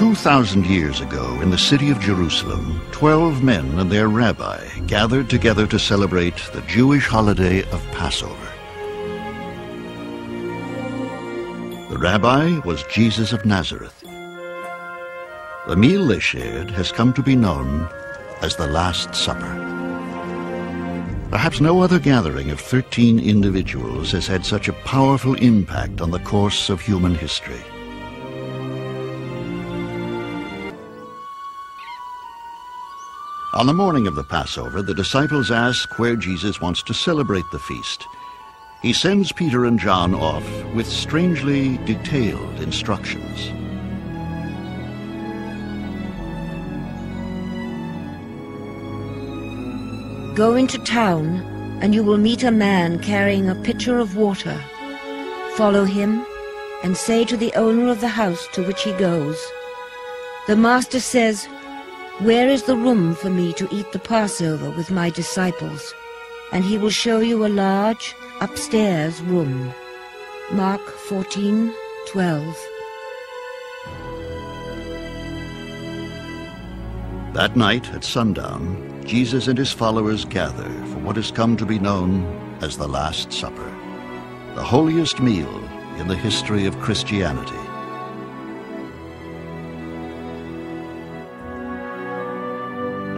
2,000 years ago, in the city of Jerusalem, 12 men and their rabbi gathered together to celebrate the Jewish holiday of Passover. The rabbi was Jesus of Nazareth. The meal they shared has come to be known as the Last Supper. Perhaps no other gathering of 13 individuals has had such a powerful impact on the course of human history. On the morning of the Passover, the disciples ask where Jesus wants to celebrate the feast. He sends Peter and John off with strangely detailed instructions. Go into town, and you will meet a man carrying a pitcher of water. Follow him, and say to the owner of the house to which he goes, "The master says, 'Where is the room for me to eat the Passover with my disciples?' And he will show you a large, upstairs room." Mark 14:12. That night at sundown, Jesus and his followers gather for what has come to be known as the Last Supper, the holiest meal in the history of Christianity.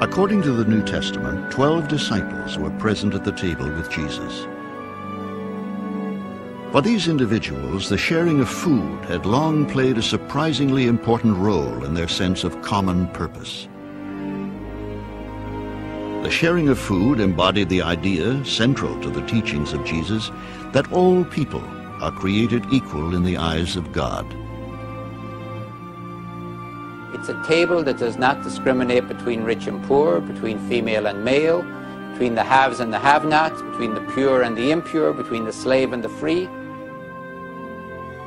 According to the New Testament, 12 disciples were present at the table with Jesus. For these individuals, the sharing of food had long played a surprisingly important role in their sense of common purpose. The sharing of food embodied the idea, central to the teachings of Jesus, that all people are created equal in the eyes of God. It's a table that does not discriminate between rich and poor, between female and male, between the haves and the have-nots, between the pure and the impure, between the slave and the free.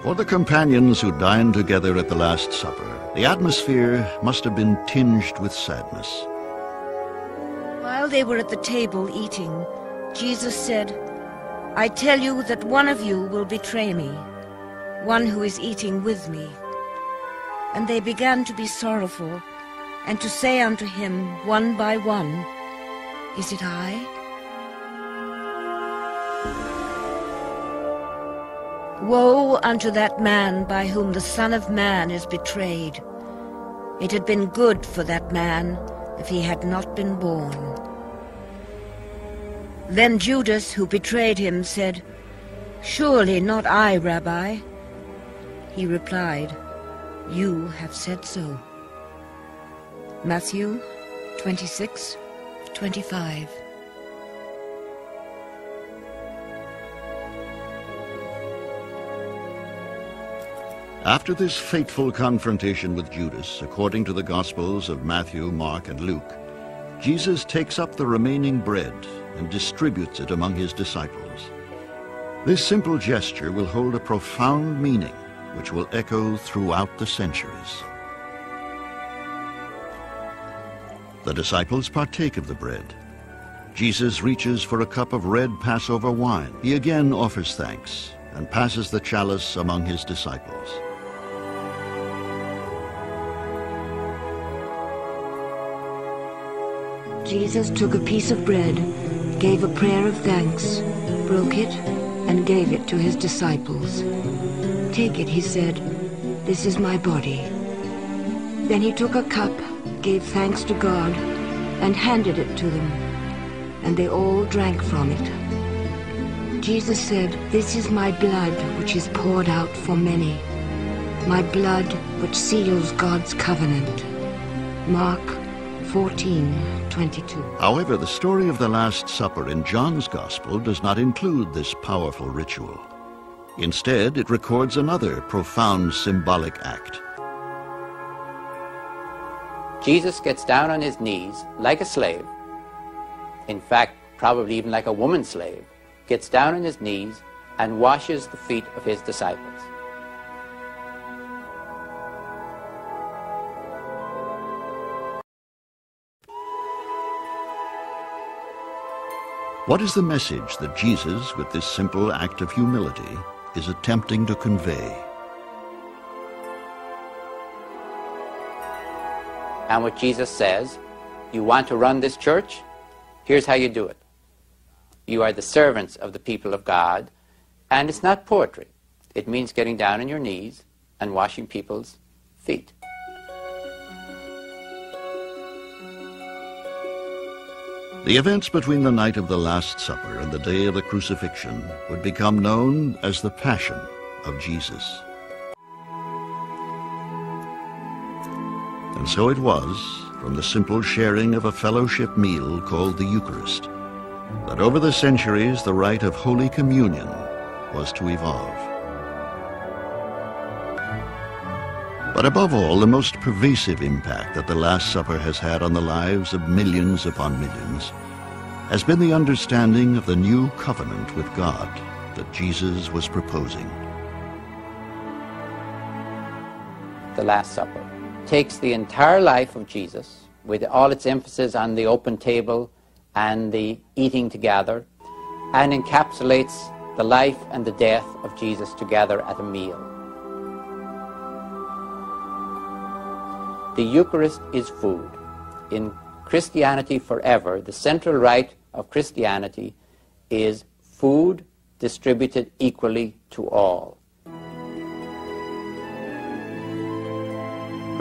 For the companions who dined together at the Last Supper, the atmosphere must have been tinged with sadness. While they were at the table eating, Jesus said, "I tell you that one of you will betray me, one who is eating with me." And they began to be sorrowful, and to say unto him one by one, "Is it I?" Woe unto that man by whom the Son of Man is betrayed. It had been good for that man if he had not been born. Then Judas, who betrayed him, said, "Surely not I, Rabbi." He replied, "You have said so." Matthew 26:25. After this fateful confrontation with Judas, according to the Gospels of Matthew, Mark, and Luke, Jesus takes up the remaining bread and distributes it among his disciples. This simple gesture will hold a profound meaning which will echo throughout the centuries. The disciples partake of the bread. Jesus reaches for a cup of red Passover wine. He again offers thanks and passes the chalice among his disciples. Jesus took a piece of bread, gave a prayer of thanks, broke it, and gave it to his disciples. "Take it," he said, "this is my body." Then he took a cup, gave thanks to God, and handed it to them, and they all drank from it. Jesus said, "This is my blood which is poured out for many, my blood which seals God's covenant." Mark 14:22. However, the story of the Last Supper in John's Gospel does not include this powerful ritual. Instead, it records another profound symbolic act. Jesus gets down on his knees like a slave, in fact, probably even like a woman slave, gets down on his knees and washes the feet of his disciples. What is the message that Jesus, with this simple act of humility, is attempting to convey? And what Jesus says, you want to run this church? Here's how you do it. You are the servants of the people of God, and it's not poetry. It means getting down on your knees and washing people's feet. The events between the night of the Last Supper and the day of the crucifixion would become known as the Passion of Jesus. And so it was, from the simple sharing of a fellowship meal called the Eucharist, that over the centuries the rite of Holy Communion was to evolve. But above all, the most pervasive impact that the Last Supper has had on the lives of millions upon millions has been the understanding of the new covenant with God that Jesus was proposing. The Last Supper takes the entire life of Jesus, with all its emphasis on the open table and the eating together, and encapsulates the life and the death of Jesus together at a meal. The Eucharist is food. In Christianity forever, the central rite of Christianity is food distributed equally to all.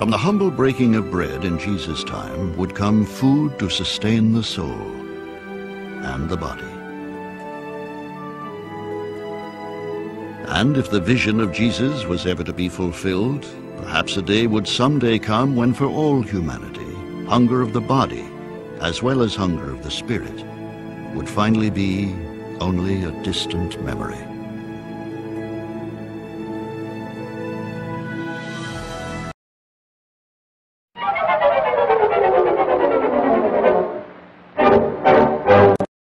From the humble breaking of bread in Jesus' time would come food to sustain the soul and the body. And if the vision of Jesus was ever to be fulfilled, perhaps a day would someday come when for all humanity, hunger of the body, as well as hunger of the spirit, would finally be only a distant memory.